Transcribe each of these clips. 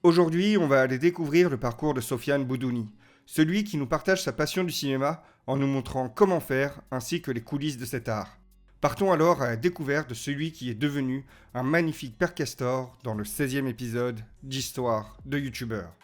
Aujourd'hui, on va aller découvrir le parcours de Sofiane Boudouni, celui qui nous partage sa passion du cinéma en nous montrant comment faire ainsi que les coulisses de cet art. Partons alors à la découverte de celui qui est devenu un magnifique père castor dans le 16e épisode d'Histoire de youtubeur.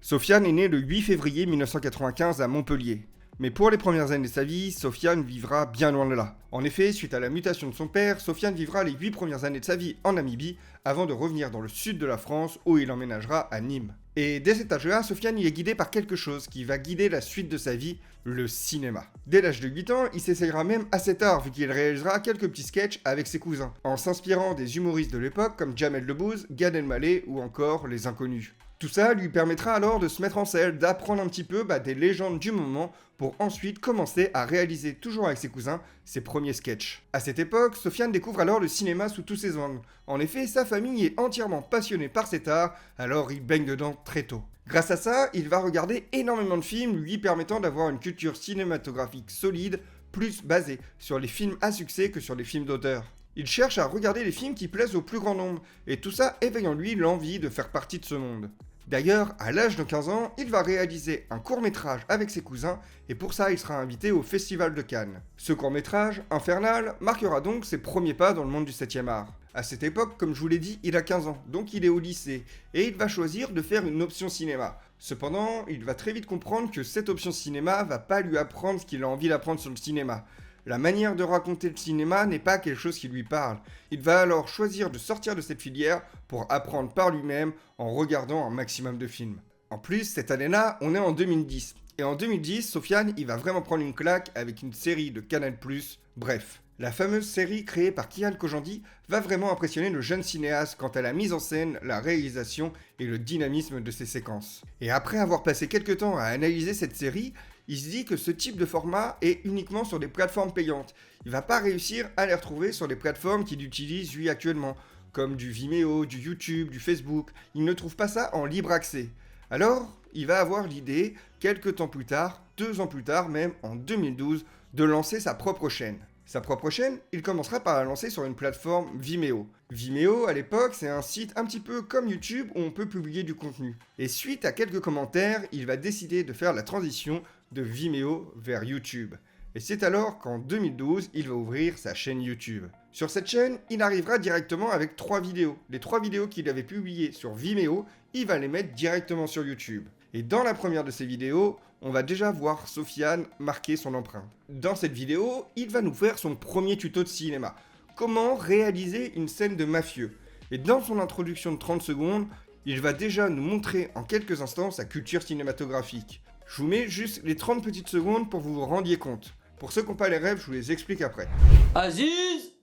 Sofiane est né le 8 février 1995 à Montpellier. Mais pour les premières années de sa vie, Sofiane vivra bien loin de là. En effet, suite à la mutation de son père, Sofiane vivra les 8 premières années de sa vie en Namibie avant de revenir dans le sud de la France où il emménagera à Nîmes. Et dès cet âge-là, Sofiane y est guidé par quelque chose qui va guider la suite de sa vie, le cinéma. Dès l'âge de 8 ans, il s'essayera même assez tard vu qu'il réalisera quelques petits sketchs avec ses cousins, en s'inspirant des humoristes de l'époque comme Jamel Debbouze, Gad Elmaleh ou encore Les Inconnus. Tout ça lui permettra alors de se mettre en selle, d'apprendre un petit peu des légendes du moment pour ensuite commencer à réaliser, toujours avec ses cousins, ses premiers sketchs. À cette époque, Sofiane découvre alors le cinéma sous tous ses angles. En effet, sa famille est entièrement passionnée par cet art, alors il baigne dedans très tôt. Grâce à ça, il va regarder énormément de films lui permettant d'avoir une culture cinématographique solide, plus basée sur les films à succès que sur les films d'auteur. Il cherche à regarder les films qui plaisent au plus grand nombre, et tout ça éveille en lui l'envie de faire partie de ce monde. D'ailleurs, à l'âge de 15 ans, il va réaliser un court-métrage avec ses cousins et pour ça, il sera invité au Festival de Cannes. Ce court-métrage, Infernal, marquera donc ses premiers pas dans le monde du 7e art. À cette époque, comme je vous l'ai dit, il a 15 ans, donc il est au lycée, et il va choisir de faire une option cinéma. Cependant, il va très vite comprendre que cette option cinéma va pas lui apprendre ce qu'il a envie d'apprendre sur le cinéma. La manière de raconter le cinéma n'est pas quelque chose qui lui parle. Il va alors choisir de sortir de cette filière pour apprendre par lui-même en regardant un maximum de films. En plus, cette année-là, on est en 2010. Et en 2010, Sofiane, il va vraiment prendre une claque avec une série de Canal+, bref. La fameuse série créée par Kian Kojandi va vraiment impressionner le jeune cinéaste quant à la mise en scène, la réalisation et le dynamisme de ses séquences. Et après avoir passé quelques temps à analyser cette série, il se dit que ce type de format est uniquement sur des plateformes payantes. Il va pas réussir à les retrouver sur les plateformes qu'il utilise lui actuellement, comme du Vimeo, du YouTube, du Facebook. Il ne trouve pas ça en libre accès. Alors, il va avoir l'idée, quelques temps plus tard, 2 ans plus tard même, en 2012, de lancer sa propre chaîne. Sa propre chaîne, il commencera par la lancer sur une plateforme Vimeo. Vimeo, à l'époque, c'est un site un petit peu comme YouTube où on peut publier du contenu. Et suite à quelques commentaires, il va décider de faire la transition de Vimeo vers YouTube. Et c'est alors qu'en 2012, il va ouvrir sa chaîne YouTube. Sur cette chaîne, il arrivera directement avec 3 vidéos. Les 3 vidéos qu'il avait publiées sur Vimeo, il va les mettre directement sur YouTube. Et dans la première de ces vidéos, on va déjà voir Sofiane marquer son empreinte. Dans cette vidéo, il va nous faire son premier tuto de cinéma. Comment réaliser une scène de mafieux. Et dans son introduction de 30 secondes, il va déjà nous montrer en quelques instants sa culture cinématographique. Je vous mets juste les 30 petites secondes pour que vous vous rendiez compte. Pour ceux qui n'ont pas les rêves, je vous les explique après. Aziz,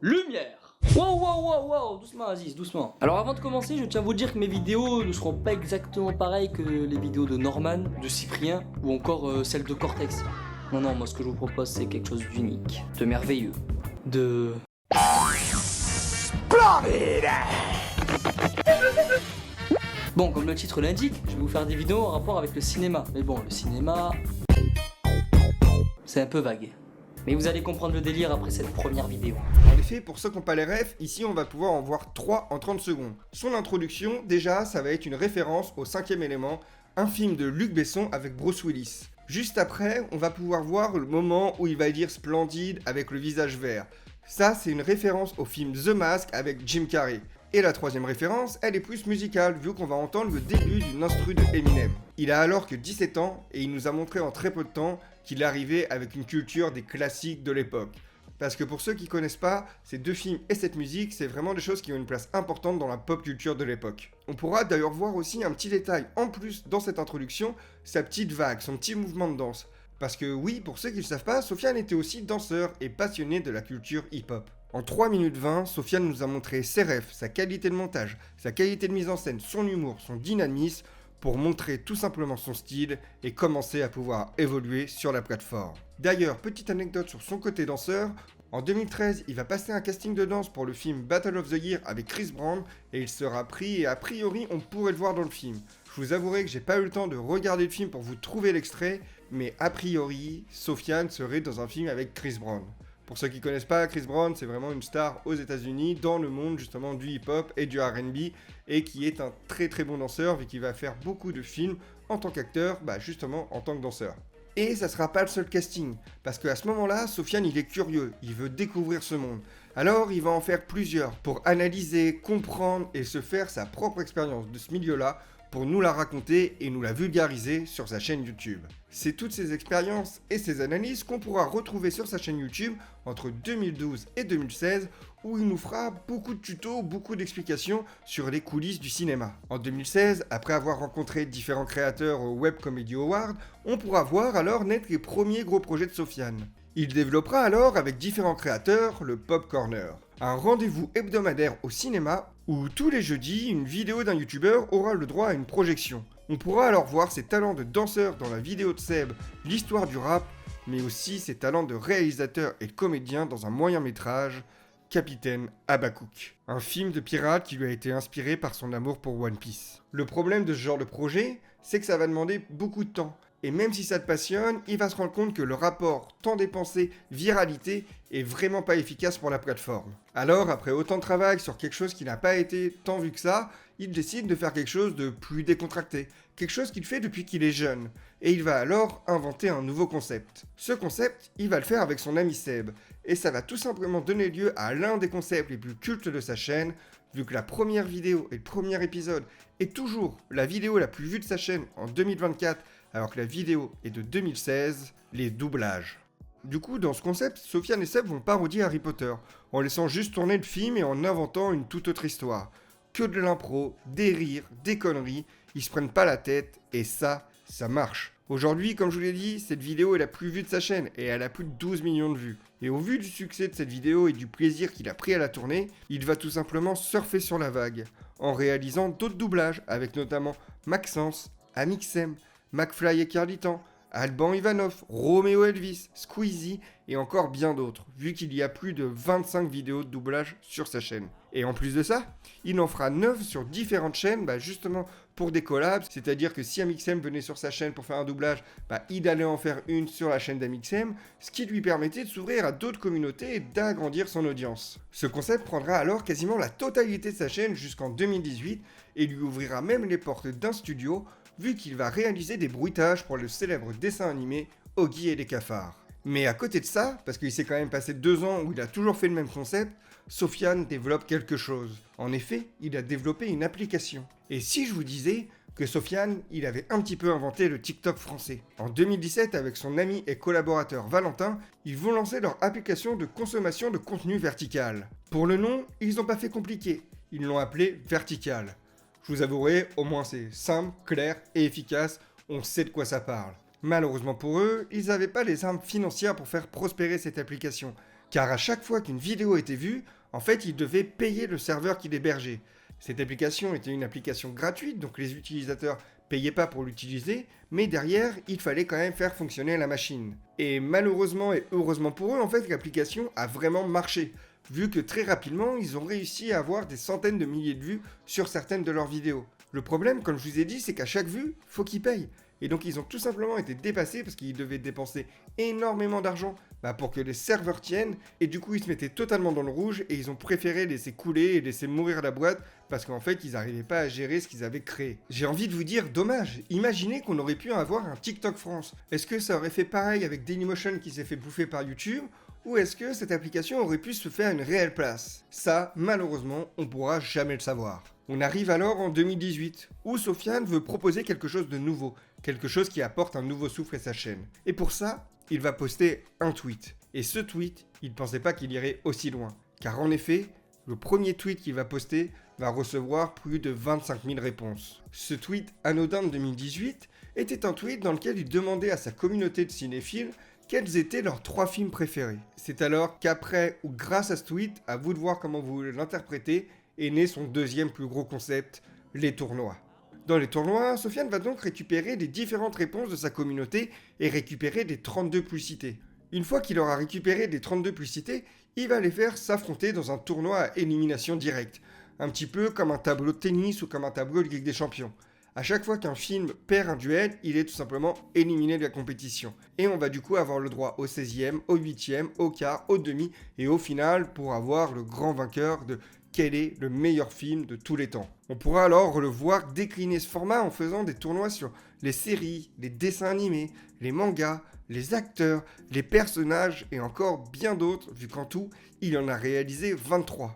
lumière. Wow, doucement Aziz, doucement. Alors avant de commencer, je tiens à vous dire que mes vidéos ne seront pas exactement pareilles que les vidéos de Norman, de Cyprien ou encore celles de Cortex. Non, moi ce que je vous propose c'est quelque chose d'unique, de merveilleux, de... Bon, comme le titre l'indique, je vais vous faire des vidéos en rapport avec le cinéma. Mais bon, le cinéma... c'est un peu vague. Mais vous allez comprendre le délire après cette première vidéo. En effet, pour ceux qui n'ont pas les rêves, ici on va pouvoir en voir 3 en 30 secondes. Son introduction, déjà, ça va être une référence au 5e élément, un film de Luc Besson avec Bruce Willis. Juste après, on va pouvoir voir le moment où il va dire splendide avec le visage vert. Ça, c'est une référence au film The Mask avec Jim Carrey. Et la 3e référence, elle est plus musicale, vu qu'on va entendre le début d'une instru de Eminem. Il a alors que 17 ans, et il nous a montré en très peu de temps qu'il arrivait avec une culture des classiques de l'époque. Parce que pour ceux qui connaissent pas, ces 2 films et cette musique, c'est vraiment des choses qui ont une place importante dans la pop culture de l'époque. On pourra d'ailleurs voir aussi un petit détail en plus dans cette introduction, sa petite vague, son petit mouvement de danse. Parce que oui, pour ceux qui ne le savent pas, Sofiane était aussi danseur et passionné de la culture hip-hop. En 3 minutes 20, Sofiane nous a montré ses rêves, sa qualité de montage, sa qualité de mise en scène, son humour, son dynamisme, pour montrer tout simplement son style et commencer à pouvoir évoluer sur la plateforme. D'ailleurs, petite anecdote sur son côté danseur, en 2013, il va passer un casting de danse pour le film Battle of the Year avec Chris Brown et il sera pris et a priori on pourrait le voir dans le film. Je vous avouerai que j'ai pas eu le temps de regarder le film pour vous trouver l'extrait, mais a priori, Sofiane serait dans un film avec Chris Brown. Pour ceux qui connaissent pas, Chris Brown, c'est vraiment une star aux États-Unis dans le monde justement du hip-hop et du R&B et qui est un très très bon danseur vu qu'il va faire beaucoup de films en tant qu'acteur, justement en tant que danseur. Et ça sera pas le seul casting, parce qu'à ce moment-là, Sofiane il est curieux, il veut découvrir ce monde. Alors il va en faire plusieurs pour analyser, comprendre et se faire sa propre expérience de ce milieu-là pour nous la raconter et nous la vulgariser sur sa chaîne YouTube. C'est toutes ces expériences et ces analyses qu'on pourra retrouver sur sa chaîne YouTube entre 2012 et 2016 où il nous fera beaucoup de tutos, beaucoup d'explications sur les coulisses du cinéma. En 2016, après avoir rencontré différents créateurs au Web Comedy Award, on pourra voir alors naître les premiers gros projets de Sofiane. Il développera alors avec différents créateurs le Pop Corner, un rendez-vous hebdomadaire au cinéma où tous les jeudis, une vidéo d'un youtubeur aura le droit à une projection. On pourra alors voir ses talents de danseur dans la vidéo de Seb, l'histoire du rap, mais aussi ses talents de réalisateur et de comédien dans un moyen métrage, Capitaine Habakkuk, un film de pirate qui lui a été inspiré par son amour pour One Piece. Le problème de ce genre de projet, c'est que ça va demander beaucoup de temps. Et même si ça te passionne, il va se rendre compte que le rapport temps dépensé viralité est vraiment pas efficace pour la plateforme. Alors, après autant de travail sur quelque chose qui n'a pas été tant vu que ça, il décide de faire quelque chose de plus décontracté, quelque chose qu'il fait depuis qu'il est jeune. Et il va alors inventer un nouveau concept. Ce concept, il va le faire avec son ami Seb. Et ça va tout simplement donner lieu à l'un des concepts les plus cultes de sa chaîne, vu que la première vidéo et le premier épisode est toujours la vidéo la plus vue de sa chaîne en 2024, alors que la vidéo est de 2016, les doublages. Du coup, dans ce concept, Sofiane et Seb vont parodier Harry Potter, en laissant juste tourner le film et en inventant une toute autre histoire. Que de l'impro, des rires, des conneries, ils se prennent pas la tête, et ça marche. Aujourd'hui, comme je vous l'ai dit, cette vidéo est la plus vue de sa chaîne, et elle a plus de 12 millions de vues. Et au vu du succès de cette vidéo et du plaisir qu'il a pris à la tourner, il va tout simplement surfer sur la vague, en réalisant d'autres doublages, avec notamment Maxence, Amixem, McFly et Carlitan, Alban Ivanov, Roméo Elvis, Squeezie et encore bien d'autres, vu qu'il y a plus de 25 vidéos de doublage sur sa chaîne. Et en plus de ça, il en fera 9 sur différentes chaînes, justement pour des collabs, c'est-à-dire que si Amixem venait sur sa chaîne pour faire un doublage, il allait en faire une sur la chaîne d'Amixem, ce qui lui permettait de s'ouvrir à d'autres communautés et d'agrandir son audience. Ce concept prendra alors quasiment la totalité de sa chaîne jusqu'en 2018 et lui ouvrira même les portes d'un studio, vu qu'il va réaliser des bruitages pour le célèbre dessin animé Oggy et les cafards. Mais à côté de ça, parce qu'il s'est quand même passé 2 ans où il a toujours fait le même concept, Sofiane développe quelque chose. En effet, il a développé une application. Et si je vous disais que Sofiane, il avait un petit peu inventé le TikTok français. En 2017, avec son ami et collaborateur Valentin, ils vont lancer leur application de consommation de contenu vertical. Pour le nom, ils n'ont pas fait compliqué, ils l'ont appelé Vertical. Je vous avouerai, au moins c'est simple, clair et efficace, on sait de quoi ça parle. Malheureusement pour eux, ils n'avaient pas les armes financières pour faire prospérer cette application, car à chaque fois qu'une vidéo était vue, en fait ils devaient payer le serveur qui l'hébergeait. Cette application était une application gratuite, donc les utilisateurs payaient pas pour l'utiliser, mais derrière, il fallait quand même faire fonctionner la machine. Et malheureusement et heureusement pour eux, en fait, l'application a vraiment marché, vu que très rapidement, ils ont réussi à avoir des centaines de milliers de vues sur certaines de leurs vidéos. Le problème, comme je vous ai dit, c'est qu'à chaque vue, faut qu'ils payent. Et donc ils ont tout simplement été dépassés parce qu'ils devaient dépenser énormément d'argent pour que les serveurs tiennent. Et du coup ils se mettaient totalement dans le rouge et ils ont préféré laisser couler et laisser mourir la boîte parce qu'en fait ils n'arrivaient pas à gérer ce qu'ils avaient créé. J'ai envie de vous dire, dommage, imaginez qu'on aurait pu avoir un TikTok France. Est-ce que ça aurait fait pareil avec Dailymotion qui s'est fait bouffer par YouTube ? Ou est-ce que cette application aurait pu se faire une réelle place ? Ça, malheureusement, on pourra jamais le savoir. On arrive alors en 2018, où Sofiane veut proposer quelque chose de nouveau, quelque chose qui apporte un nouveau souffle à sa chaîne. Et pour ça, il va poster un tweet. Et ce tweet, il ne pensait pas qu'il irait aussi loin. Car en effet, le premier tweet qu'il va poster va recevoir plus de 25 000 réponses. Ce tweet anodin de 2018 était un tweet dans lequel il demandait à sa communauté de cinéphiles quels étaient leurs 3 films préférés. C'est alors qu'après ou grâce à ce tweet, à vous de voir comment vous l'interprétez, est né son deuxième plus gros concept, les tournois. Dans les tournois, Sofiane va donc récupérer les différentes réponses de sa communauté et récupérer les 32 plus cités. Une fois qu'il aura récupéré les 32 plus cités, il va les faire s'affronter dans un tournoi à élimination directe, un petit peu comme un tableau de tennis ou comme un tableau de Ligue des Champions. À chaque fois qu'un film perd un duel, il est tout simplement éliminé de la compétition. Et on va du coup avoir le droit au 16e, au 8e, au quart, au demi et au final pour avoir le grand vainqueur de quel est le meilleur film de tous les temps. On pourra alors le voir décliner ce format en faisant des tournois sur les séries, les dessins animés, les mangas, les acteurs, les personnages et encore bien d'autres, vu qu'en tout, il en a réalisé 23.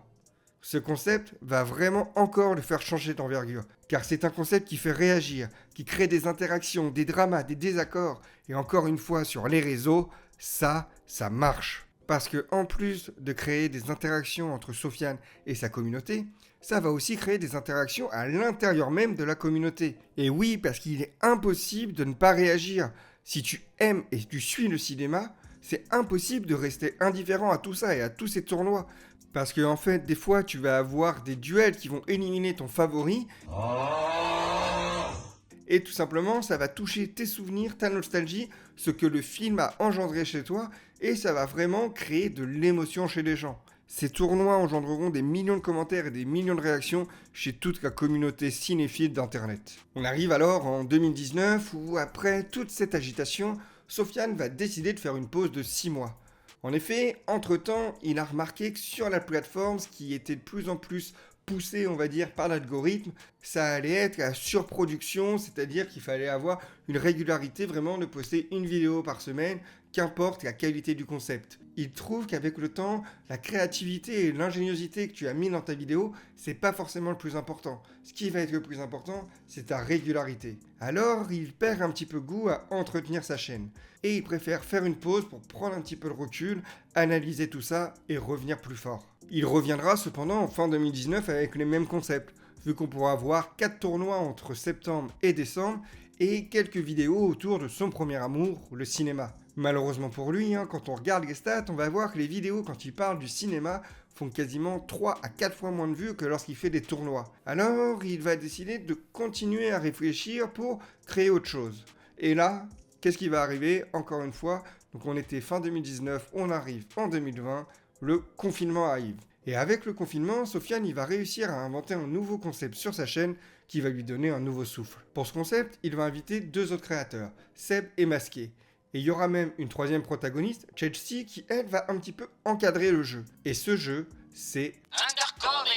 Ce concept va vraiment encore le faire changer d'envergure, car c'est un concept qui fait réagir, qui crée des interactions, des dramas, des désaccords, et encore une fois sur les réseaux, ça marche. Parce que en plus de créer des interactions entre Sofiane et sa communauté, ça va aussi créer des interactions à l'intérieur même de la communauté. Et oui, parce qu'il est impossible de ne pas réagir. Si tu aimes et tu suis le cinéma, c'est impossible de rester indifférent à tout ça et à tous ces tournois. Parce que en fait, des fois, tu vas avoir des duels qui vont éliminer ton favori. Et tout simplement, ça va toucher tes souvenirs, ta nostalgie, ce que le film a engendré chez toi, et ça va vraiment créer de l'émotion chez les gens. Ces tournois engendreront des millions de commentaires et des millions de réactions chez toute la communauté cinéphile d'Internet. On arrive alors en 2019 où, après toute cette agitation, Sofiane va décider de faire une pause de 6 mois. En effet, entre-temps, il a remarqué que sur la plateforme, ce qui était de plus en plus poussé, on va dire, par l'algorithme, ça allait être la surproduction, c'est-à-dire qu'il fallait avoir une régularité vraiment de poster une vidéo par semaine, qu'importe la qualité du concept. Il trouve qu'avec le temps, la créativité et l'ingéniosité que tu as mis dans ta vidéo, c'est pas forcément le plus important. Ce qui va être le plus important, c'est ta régularité. Alors, il perd un petit peu goût à entretenir sa chaîne. Et il préfère faire une pause pour prendre un petit peu le recul, analyser tout ça et revenir plus fort. Il reviendra cependant en fin 2019 avec les mêmes concepts, vu qu'on pourra avoir 4 tournois entre septembre et décembre et quelques vidéos autour de son premier amour, le cinéma. Malheureusement pour lui, quand on regarde les stats, on va voir que les vidéos quand il parle du cinéma font quasiment 3 à 4 fois moins de vues que lorsqu'il fait des tournois. Alors, il va décider de continuer à réfléchir pour créer autre chose. Et là, qu'est-ce qui va arriver? Encore une fois, donc on était fin 2019, on arrive en 2020, le confinement arrive. Et avec le confinement, Sofiane il va réussir à inventer un nouveau concept sur sa chaîne qui va lui donner un nouveau souffle. Pour ce concept, il va inviter 2 autres créateurs, Seb et Masqué. Et il y aura même une 3e protagoniste, Chelsea, qui elle va un petit peu encadrer le jeu. Et ce jeu, c'est Undercover.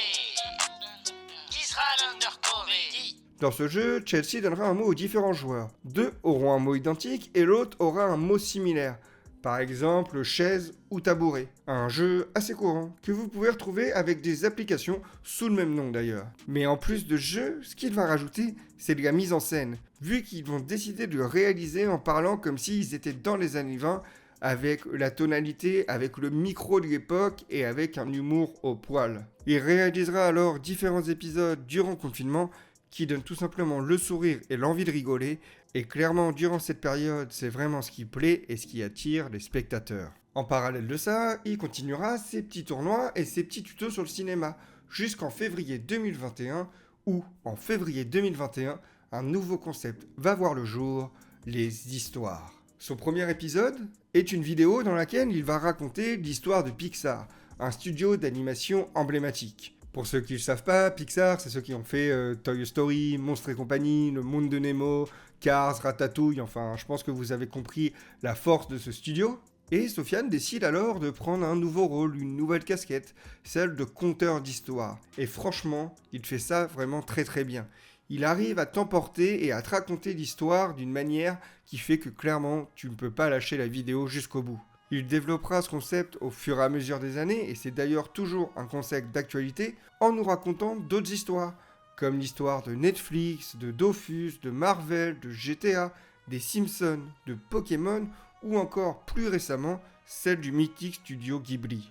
Qui sera l'Undercover? Dans ce jeu, Chelsea donnera un mot aux différents joueurs. 2 auront un mot identique et l'autre aura un mot similaire. Par exemple, chaise ou tabouret. Un jeu assez courant, que vous pouvez retrouver avec des applications sous le même nom d'ailleurs. Mais en plus de jeu, ce qu'il va rajouter, c'est de la mise en scène, vu qu'ils vont décider de le réaliser en parlant comme s'ils étaient dans les années 20, avec la tonalité, avec le micro de l'époque et avec un humour au poil. Il réalisera alors différents épisodes durant le confinement qui donnent tout simplement le sourire et l'envie de rigoler, et clairement durant cette période, c'est vraiment ce qui plaît et ce qui attire les spectateurs. En parallèle de ça, il continuera ses petits tournois et ses petits tutos sur le cinéma, jusqu'en février 2021, où, en février 2021, un nouveau concept va voir le jour, les histoires. Son premier épisode est une vidéo dans laquelle il va raconter l'histoire de Pixar, un studio d'animation emblématique. Pour ceux qui ne le savent pas, Pixar, c'est ceux qui ont fait Toy Story, Monstres et compagnie, Le Monde de Nemo, Cars, Ratatouille, enfin, je pense que vous avez compris la force de ce studio. Et Sofiane décide alors de prendre un nouveau rôle, une nouvelle casquette, celle de conteur d'histoire. Et franchement, il fait ça vraiment très très bien. Il arrive à t'emporter et à te raconter l'histoire d'une manière qui fait que clairement, tu ne peux pas lâcher la vidéo jusqu'au bout. Il développera ce concept au fur et à mesure des années, et c'est d'ailleurs toujours un concept d'actualité, en nous racontant d'autres histoires, comme l'histoire de Netflix, de Dofus, de Marvel, de GTA, des Simpsons, de Pokémon, ou encore plus récemment, celle du mythique studio Ghibli.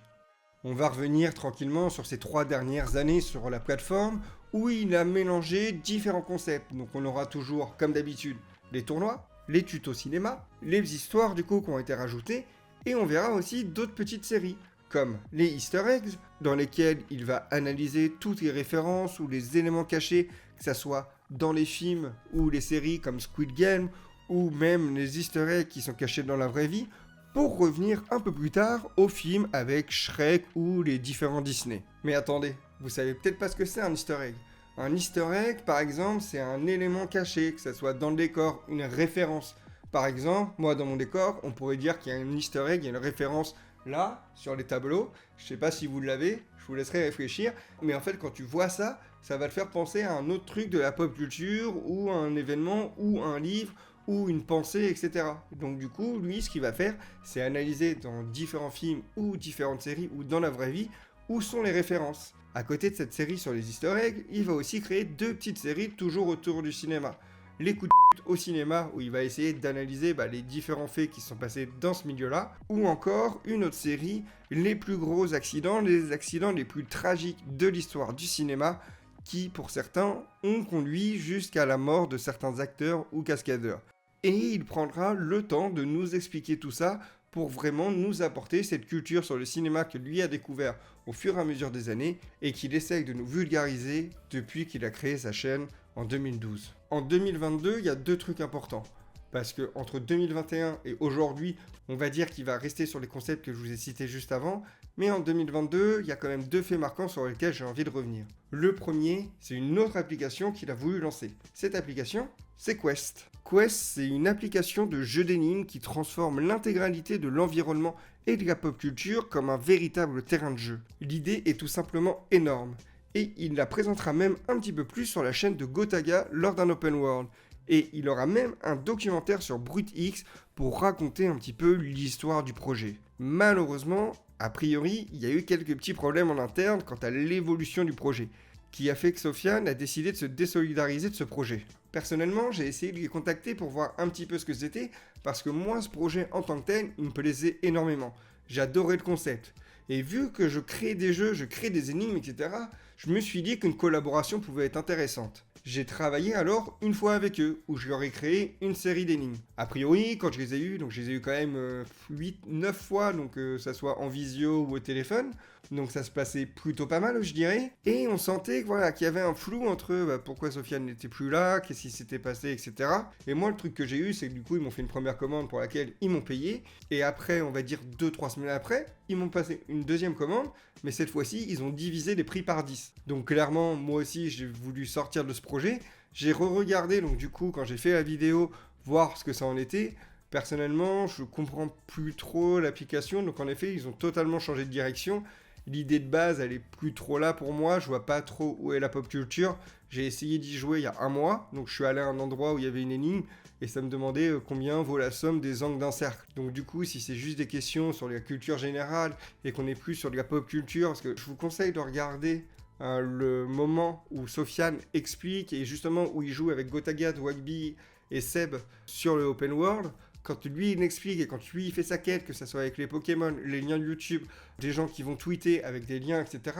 On va revenir tranquillement sur ces 3 dernières années sur la plateforme, où il a mélangé différents concepts. Donc on aura toujours, comme d'habitude, les tournois, les tutos cinéma, les histoires du coup qui ont été rajoutées, et on verra aussi d'autres petites séries, comme les Easter eggs, dans lesquels il va analyser toutes les références ou les éléments cachés, que ce soit dans les films ou les séries comme Squid Game, ou même les Easter eggs qui sont cachés dans la vraie vie, pour revenir un peu plus tard au film avec Shrek ou les différents Disney. Mais attendez, vous savez peut-être pas ce que c'est un Easter egg. Un easter egg, par exemple, c'est un élément caché, que ce soit dans le décor, une référence. Par exemple, moi dans mon décor, on pourrait dire qu'il y a un easter egg, il y a une référence là, sur les tableaux. Je sais pas si vous l'avez, je vous laisserai réfléchir. Mais en fait, quand tu vois ça, ça va te faire penser à un autre truc de la pop culture, ou à un événement, ou un livre, ou une pensée, etc. Donc du coup, lui, ce qu'il va faire, c'est analyser dans différents films, ou différentes séries, ou dans la vraie vie, où sont les références. À côté de cette série sur les easter eggs, il va aussi créer 2 petites séries toujours autour du cinéma. Les coups de pute au cinéma, où il va essayer d'analyser les différents faits qui se sont passés dans ce milieu-là, ou encore une autre série, les plus gros accidents, les accidents les plus tragiques de l'histoire du cinéma, qui, pour certains, ont conduit jusqu'à la mort de certains acteurs ou cascadeurs. Et il prendra le temps de nous expliquer tout ça pour vraiment nous apporter cette culture sur le cinéma que lui a découvert au fur et à mesure des années et qu'il essaye de nous vulgariser depuis qu'il a créé sa chaîne en 2012. En 2022, il y a 2 trucs importants. Parce que entre 2021 et aujourd'hui, on va dire qu'il va rester sur les concepts que je vous ai cités juste avant, mais en 2022, il y a quand même 2 faits marquants sur lesquels j'ai envie de revenir. Le premier, c'est une autre application qu'il a voulu lancer. Cette application, c'est Quest. Quest, c'est une application de jeu d'énigmes qui transforme l'intégralité de l'environnement et de la pop culture comme un véritable terrain de jeu. L'idée est tout simplement énorme. Et il la présentera même un petit peu plus sur la chaîne de Gotaga lors d'un open world. Et il aura même un documentaire sur BrutX pour raconter un petit peu l'histoire du projet. Malheureusement, a priori, il y a eu quelques petits problèmes en interne quant à l'évolution du projet, qui a fait que Sofiane a décidé de se désolidariser de ce projet. Personnellement, j'ai essayé de les contacter pour voir un petit peu ce que c'était, parce que moi, ce projet en tant que tel, il me plaisait énormément. J'adorais le concept. Et vu que je crée des jeux, je crée des énigmes, etc., je me suis dit qu'une collaboration pouvait être intéressante. J'ai travaillé alors une fois avec eux, où je leur ai créé une série d'énigmes. A priori, quand je les ai eus, donc je les ai eus quand même 8-9 fois, donc ça soit en visio ou au téléphone, donc ça se passait plutôt pas mal, je dirais. Et on sentait qu'il y avait un flou entre pourquoi Sofiane n'était plus là, qu'est-ce qui s'était passé, etc. Et moi, le truc que j'ai eu, c'est que du coup, ils m'ont fait une première commande pour laquelle ils m'ont payé. Et après, on va dire 2-3 semaines après, ils m'ont passé une deuxième commande, mais cette fois-ci, ils ont divisé les prix par 10. Donc clairement, moi aussi, j'ai voulu sortir de ce projet. J'ai re-regardé, donc du coup, quand j'ai fait la vidéo, voir ce que ça en était. Personnellement, je comprends plus trop l'application, donc en effet, ils ont totalement changé de direction. L'idée de base, elle est plus trop là pour moi, je vois pas trop où est la pop culture. J'ai essayé d'y jouer il y a 1 mois, donc je suis allé à un endroit où il y avait une énigme, et ça me demandait combien vaut la somme des angles d'un cercle. Donc du coup, si c'est juste des questions sur la culture générale, et qu'on est plus sur de la pop culture, parce que je vous conseille de regarder le moment où Sofiane explique, et justement où il joue avec Gotaga, Wagby et Seb sur le open world. Quand lui il explique et quand lui il fait sa quête, que ce soit avec les Pokémon, les liens YouTube, des gens qui vont tweeter avec des liens, etc.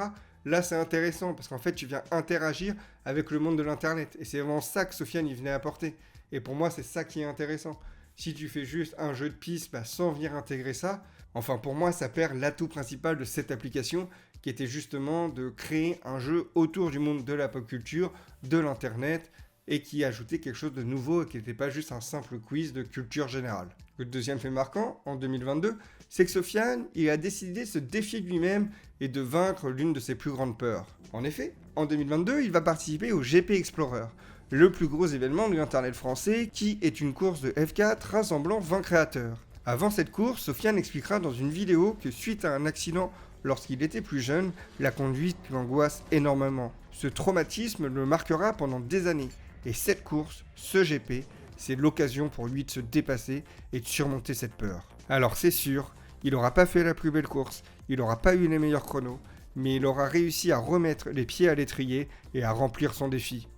Là c'est intéressant parce qu'en fait tu viens interagir avec le monde de l'internet. Et c'est vraiment ça que Sofiane il venait apporter. Et pour moi c'est ça qui est intéressant. Si tu fais juste un jeu de piste sans venir intégrer ça, enfin pour moi ça perd l'atout principal de cette application qui était justement de créer un jeu autour du monde de la pop culture, de l'internet, et qui ajoutait quelque chose de nouveau et qui n'était pas juste un simple quiz de culture générale. Le deuxième fait marquant, en 2022, c'est que Sofiane, il a décidé de se défier de lui-même et de vaincre l'une de ses plus grandes peurs. En effet, en 2022, il va participer au GP Explorer, le plus gros événement de l'internet français, qui est une course de F4 rassemblant 20 créateurs. Avant cette course, Sofiane expliquera dans une vidéo que suite à un accident lorsqu'il était plus jeune, la conduite l'angoisse énormément. Ce traumatisme le marquera pendant des années. Et cette course, ce GP, c'est l'occasion pour lui de se dépasser et de surmonter cette peur. Alors c'est sûr, il n'aura pas fait la plus belle course, il n'aura pas eu les meilleurs chronos, mais il aura réussi à remettre les pieds à l'étrier et à remplir son défi.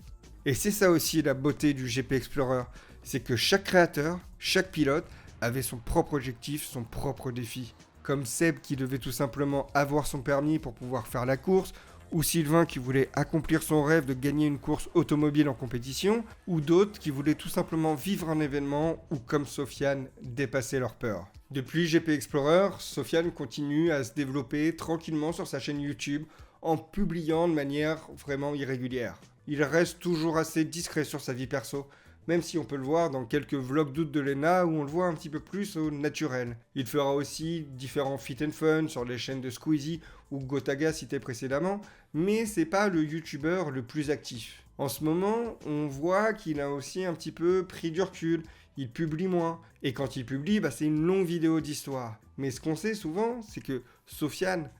Et c'est ça aussi la beauté du GP Explorer, c'est que chaque créateur, chaque pilote avait son propre objectif, son propre défi. Comme Seb qui devait tout simplement avoir son permis pour pouvoir faire la course, ou Sylvain qui voulait accomplir son rêve de gagner une course automobile en compétition, ou d'autres qui voulaient tout simplement vivre un événement ou comme Sofiane, dépasser leur peur. Depuis GP Explorer, Sofiane continue à se développer tranquillement sur sa chaîne YouTube en publiant de manière vraiment irrégulière. Il reste toujours assez discret sur sa vie perso, même si on peut le voir dans quelques vlogs d'août de Lena où on le voit un petit peu plus au naturel. Il fera aussi différents fit and fun sur les chaînes de Squeezie ou Gotaga cité précédemment, mais c'est pas le youtubeur le plus actif. En ce moment, on voit qu'il a aussi un petit peu pris du recul, il publie moins, et quand il publie, c'est une longue vidéo d'histoire. Mais ce qu'on sait souvent, c'est que Sofiane,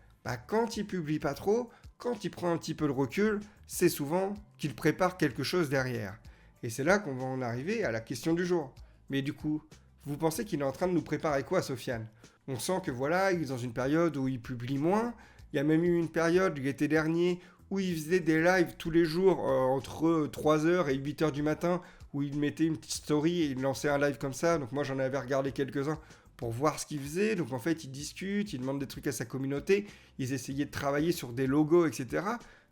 quand il publie pas trop, quand il prend un petit peu de recul, c'est souvent qu'il prépare quelque chose derrière. Et c'est là qu'on va en arriver à la question du jour. Mais du coup, vous pensez qu'il est en train de nous préparer quoi, Sofiane? On sent que voilà, il est dans une période où il publie moins. Il y a même eu une période, l'été dernier, où il faisait des lives tous les jours entre 3h et 8h du matin, où il mettait une petite story et il lançait un live comme ça. Donc moi, j'en avais regardé quelques-uns pour voir ce qu'il faisait. Donc en fait, il discute, il demande des trucs à sa communauté, ils essayaient de travailler sur des logos, etc.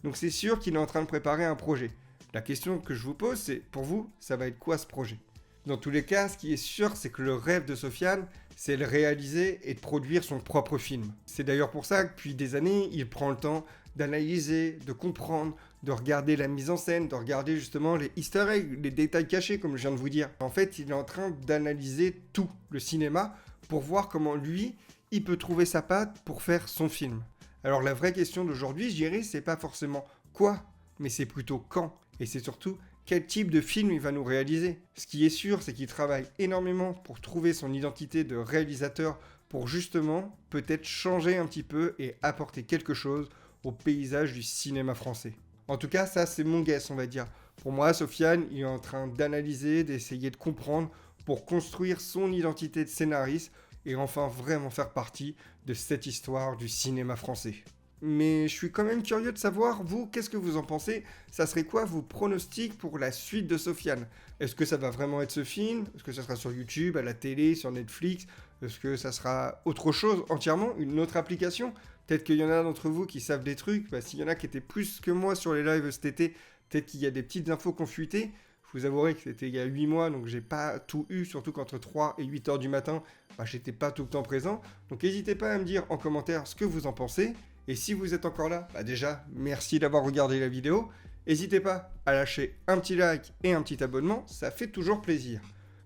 Donc c'est sûr qu'il est en train de préparer un projet. La question que je vous pose, c'est pour vous, ça va être quoi ce projet? Dans tous les cas, ce qui est sûr, c'est que le rêve de Sofiane, c'est de réaliser et de produire son propre film. C'est d'ailleurs pour ça que depuis des années, il prend le temps d'analyser, de comprendre, de regarder la mise en scène, de regarder justement les easter eggs, les détails cachés, comme je viens de vous dire. En fait, il est en train d'analyser tout le cinéma pour voir comment lui, il peut trouver sa patte pour faire son film. Alors la vraie question d'aujourd'hui, je dirais, c'est pas forcément quoi, mais c'est plutôt quand. Et c'est surtout quel type de film il va nous réaliser. Ce qui est sûr, c'est qu'il travaille énormément pour trouver son identité de réalisateur pour justement peut-être changer un petit peu et apporter quelque chose au paysage du cinéma français. En tout cas, ça c'est mon guess, on va dire. Pour moi, Sofiane, il est en train d'analyser, d'essayer de comprendre pour construire son identité de scénariste et enfin vraiment faire partie de cette histoire du cinéma français. Mais je suis quand même curieux de savoir, vous, qu'est-ce que vous en pensez? Ça serait quoi vos pronostics pour la suite de Sofiane? Est-ce que ça va vraiment être ce film? Est-ce que ça sera sur YouTube, à la télé, sur Netflix? Est-ce que ça sera autre chose entièrement? Une autre application? Peut-être qu'il y en a d'entre vous qui savent des trucs. S'il y en a qui étaient plus que moi sur les lives cet été, peut-être qu'il y a des petites infos qui ont fuité. Je vous avouerai que c'était il y a 8 mois, donc j'ai pas tout eu, surtout qu'entre 3 et 8 heures du matin, j'étais pas tout le temps présent. Donc n'hésitez pas à me dire en commentaire ce que vous en pensez. Et si vous êtes encore là, déjà, merci d'avoir regardé la vidéo. N'hésitez pas à lâcher un petit like et un petit abonnement, ça fait toujours plaisir.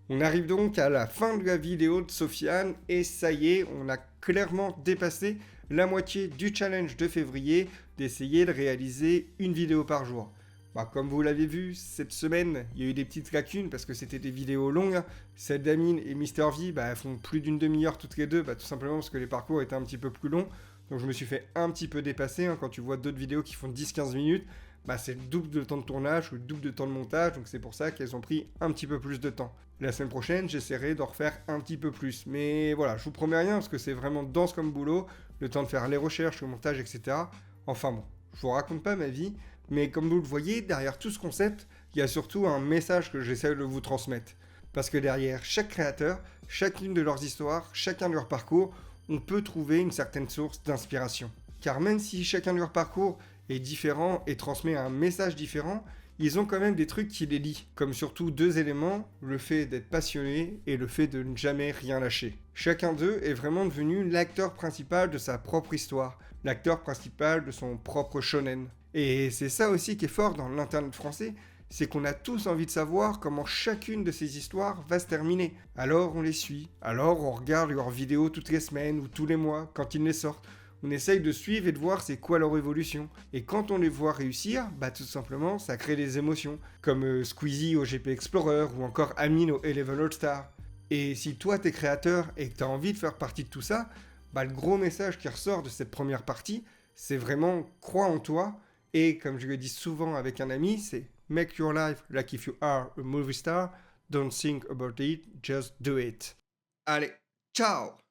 On arrive donc à la fin de la vidéo de Sofiane, et ça y est, on a clairement dépassé la moitié du challenge de février d'essayer de réaliser une vidéo par jour. Comme vous l'avez vu, cette semaine, il y a eu des petites lacunes parce que c'était des vidéos longues. Celle d'Amine et Mister V, elles font plus d'une demi-heure toutes les deux, tout simplement parce que les parcours étaient un petit peu plus longs. Donc je me suis fait un petit peu dépasser. Quand tu vois d'autres vidéos qui font 10-15 minutes, c'est le double de temps de tournage ou le double de temps de montage. Donc c'est pour ça qu'elles ont pris un petit peu plus de temps. La semaine prochaine, j'essaierai d'en refaire un petit peu plus. Mais voilà, je vous promets rien parce que c'est vraiment dense comme boulot. Le temps de faire les recherches, le montage, etc. Enfin bon, je vous raconte pas ma vie. Mais comme vous le voyez, derrière tout ce concept, il y a surtout un message que j'essaie de vous transmettre. Parce que derrière chaque créateur, chacune de leurs histoires, chacun de leurs parcours, on peut trouver une certaine source d'inspiration. Car même si chacun de leurs parcours est différent et transmet un message différent, ils ont quand même des trucs qui les lient, comme surtout deux éléments, le fait d'être passionné et le fait de ne jamais rien lâcher. Chacun d'eux est vraiment devenu l'acteur principal de sa propre histoire, l'acteur principal de son propre shonen. Et c'est ça aussi qui est fort dans l'internet français, c'est qu'on a tous envie de savoir comment chacune de ces histoires va se terminer. Alors on les suit, alors on regarde leurs vidéos toutes les semaines ou tous les mois quand ils les sortent. On essaye de suivre et de voir c'est quoi leur évolution. Et quand on les voit réussir, tout simplement ça crée des émotions. Comme Squeezie au GP Explorer ou encore Amine au A-Level All-Star. Et si toi t'es créateur et que t'as envie de faire partie de tout ça, le gros message qui ressort de cette première partie, c'est vraiment crois en toi. Et comme je le dis souvent avec un ami, c'est make your life like if you are a movie star. Don't think about it, just do it. Allez, ciao!